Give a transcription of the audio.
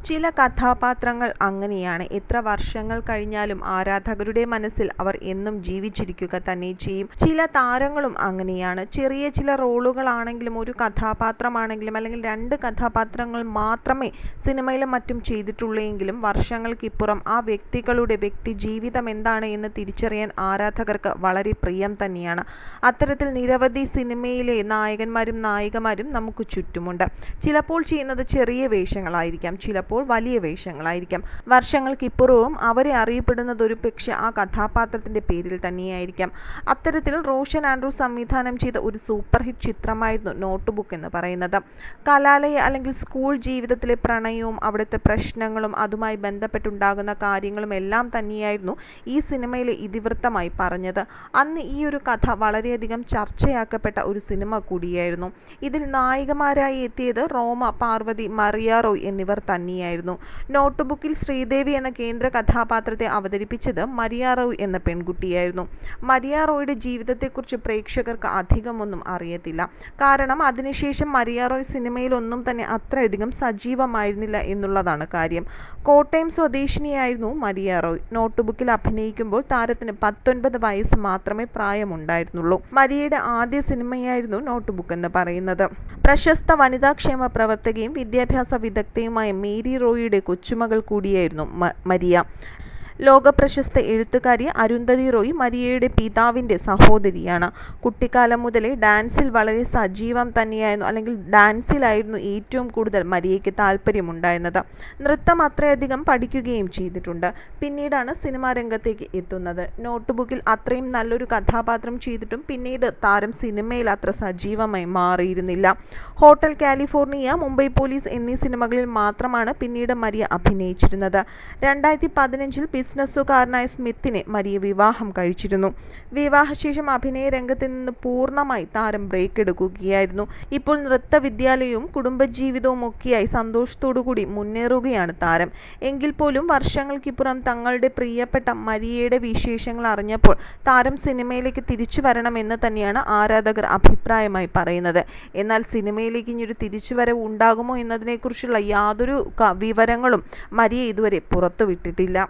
ചില കഥാപാത്രങ്ങൾ അങ്ങനെയാണ്. എത്ര വർഷങ്ങൾ കഴിഞ്ഞാലും ആരാധകരുടെ മനസ്സിൽ അവർ എന്നും ജീവിച്ചിരിക്കുക തന്നെ ചെയ്യും. ചില താരങ്ങളും അങ്ങനെയാണ്. ചെറിയ ചില റോളുകളാണെങ്കിലും ഒരു കഥാപാത്രമാണെങ്കിലും അല്ലെങ്കിൽ രണ്ട് കഥാപാത്രങ്ങൾ മാത്രമേ സിനിമയിലും മറ്റും ചെയ്തിട്ടുള്ളെങ്കിലും വർഷങ്ങൾക്കിപ്പുറം ആ വ്യക്തികളുടെ വ്യക്തിജീവിതം എന്താണ് എന്ന് തിരിച്ചറിയാൻ ആരാധകർക്ക് വളരെ പ്രിയം തന്നെയാണ്. അത്തരത്തിൽ നിരവധി സിനിമയിലെ നായകന്മാരും നായികമാരും നമുക്ക് ചുറ്റുമുണ്ട്. ചിലപ്പോൾ ചെയ്യുന്നത് ചെറിയ വേഷങ്ങളായിരിക്കാം, ചിലപ്പോൾ വലിയ വേഷങ്ങളായിരിക്കാം. വർഷങ്ങൾക്കിപ്പുറവും അവരെ അറിയപ്പെടുന്നത് ഒരുപക്ഷെ ആ കഥാപാത്രത്തിന്റെ പേരിൽ തന്നെയായിരിക്കാം. അത്തരത്തിൽ റോഷൻ ആൻഡ്രൂ സംവിധാനം ചെയ്ത ഒരു സൂപ്പർ ഹിറ്റ് ചിത്രമായിരുന്നു നോട്ട് ബുക്ക് എന്ന് പറയുന്നത്. കലാലയ അല്ലെങ്കിൽ സ്കൂൾ ജീവിതത്തിലെ പ്രണയവും അവിടുത്തെ പ്രശ്നങ്ങളും അതുമായി ബന്ധപ്പെട്ടുണ്ടാകുന്ന കാര്യങ്ങളും എല്ലാം തന്നെയായിരുന്നു ഈ സിനിമയിലെ ഇതിവൃത്തമായി പറഞ്ഞത്. അന്ന് ഈ ഒരു കഥ വളരെയധികം ചർച്ചയാക്കപ്പെട്ട ഒരു സിനിമ കൂടിയായിരുന്നു. ഇതിൽ നായികമാരായി എത്തിയത് റോമ, പാർവതി, മറിയ റോയ് എന്നിവർ തന്നെയായിരുന്നു. നോട്ട് ബുക്കിൽ ശ്രീദേവി എന്ന കേന്ദ്ര കഥാപാത്രത്തെ അവതരിപ്പിച്ചത് മരിയ റോയ് എന്ന പെൺകുട്ടിയായിരുന്നു. മരിയ റോയുടെ ജീവിതത്തെക്കുറിച്ച് പ്രേക്ഷകർക്ക് അധികമൊന്നും അറിയത്തില്ല. കാരണം അതിനുശേഷം മരിയ റോയ് സിനിമയിലൊന്നും തന്നെ അത്രയധികം സജീവമായിരുന്നില്ല എന്നുള്ളതാണ് കാര്യം. കോട്ടയം സ്വദേശിനിയായിരുന്നു മരിയ റോയ്. നോട്ട് ബുക്കിൽ അഭിനയിക്കുമ്പോൾ താരത്തിന് 19 വയസ്സ് മാത്രമേ പ്രായമുണ്ടായിരുന്നുള്ളൂ. മരിയയുടെ ആദ്യ സിനിമയായിരുന്നു നോട്ട് ബുക്ക് എന്ന് പറയുന്നത്. പ്രശസ്ത വനിതാക്ഷേമ പ്രവർത്തകയും വിദ്യാഭ്യാസ വിദഗ്ധയുമായ മേരി റോയിയുടെ കൊച്ചുമകൾ കൂടിയായിരുന്നു മരിയ. ലോകപ്രശസ്ത എഴുത്തുകാരി അരുന്ധതി റോയ് മരിയയുടെ പിതാവിൻ്റെ സഹോദരിയാണ്. കുട്ടിക്കാലം മുതലേ ഡാൻസിൽ വളരെ സജീവം തന്നെയായിരുന്നു, അല്ലെങ്കിൽ ഡാൻസിലായിരുന്നു ഏറ്റവും കൂടുതൽ മരിയയ്ക്ക് താല്പര്യമുണ്ടായിരുന്നത്. നൃത്തം അത്രയധികം പഠിക്കുകയും ചെയ്തിട്ടുണ്ട്. പിന്നീടാണ് സിനിമാ രംഗത്തേക്ക് എത്തുന്നത്. നോട്ട് ബുക്കിൽ അത്രയും നല്ലൊരു കഥാപാത്രം ചെയ്തിട്ടും പിന്നീട് താരം സിനിമയിൽ അത്ര സജീവമായി മാറിയിരുന്നില്ല. ഹോട്ടൽ കാലിഫോർണിയ, മുംബൈ പോലീസ് എന്നീ സിനിമകളിൽ മാത്രമാണ് പിന്നീട് മരിയ അഭിനയിച്ചിരുന്നത്. 2015 ബിസിനസ്സുകാരനായ സ്മിത്തിനെ മരിയ വിവാഹം കഴിച്ചിരുന്നു. വിവാഹശേഷം അഭിനയ രംഗത്ത് നിന്ന് പൂർണ്ണമായി താരം ബ്രേക്ക് എടുക്കുകയായിരുന്നു. ഇപ്പോൾ നൃത്തവിദ്യാലയവും കുടുംബജീവിതവും ഒക്കെയായി സന്തോഷത്തോടുകൂടി മുന്നേറുകയാണ് താരം. എങ്കിൽ പോലും വർഷങ്ങൾക്കിപ്പുറം തങ്ങളുടെ പ്രിയപ്പെട്ട മരിയയുടെ വിശേഷങ്ങൾ അറിഞ്ഞപ്പോൾ താരം സിനിമയിലേക്ക് തിരിച്ചു വരണമെന്ന് തന്നെയാണ് ആരാധകർ അഭിപ്രായമായി പറയുന്നത്. എന്നാൽ സിനിമയിലേക്ക് ഇനിയൊരു തിരിച്ചുവരവ് ഉണ്ടാകുമോ എന്നതിനെക്കുറിച്ചുള്ള യാതൊരു വിവരങ്ങളും മരിയ ഇതുവരെ പുറത്തുവിട്ടിട്ടില്ല.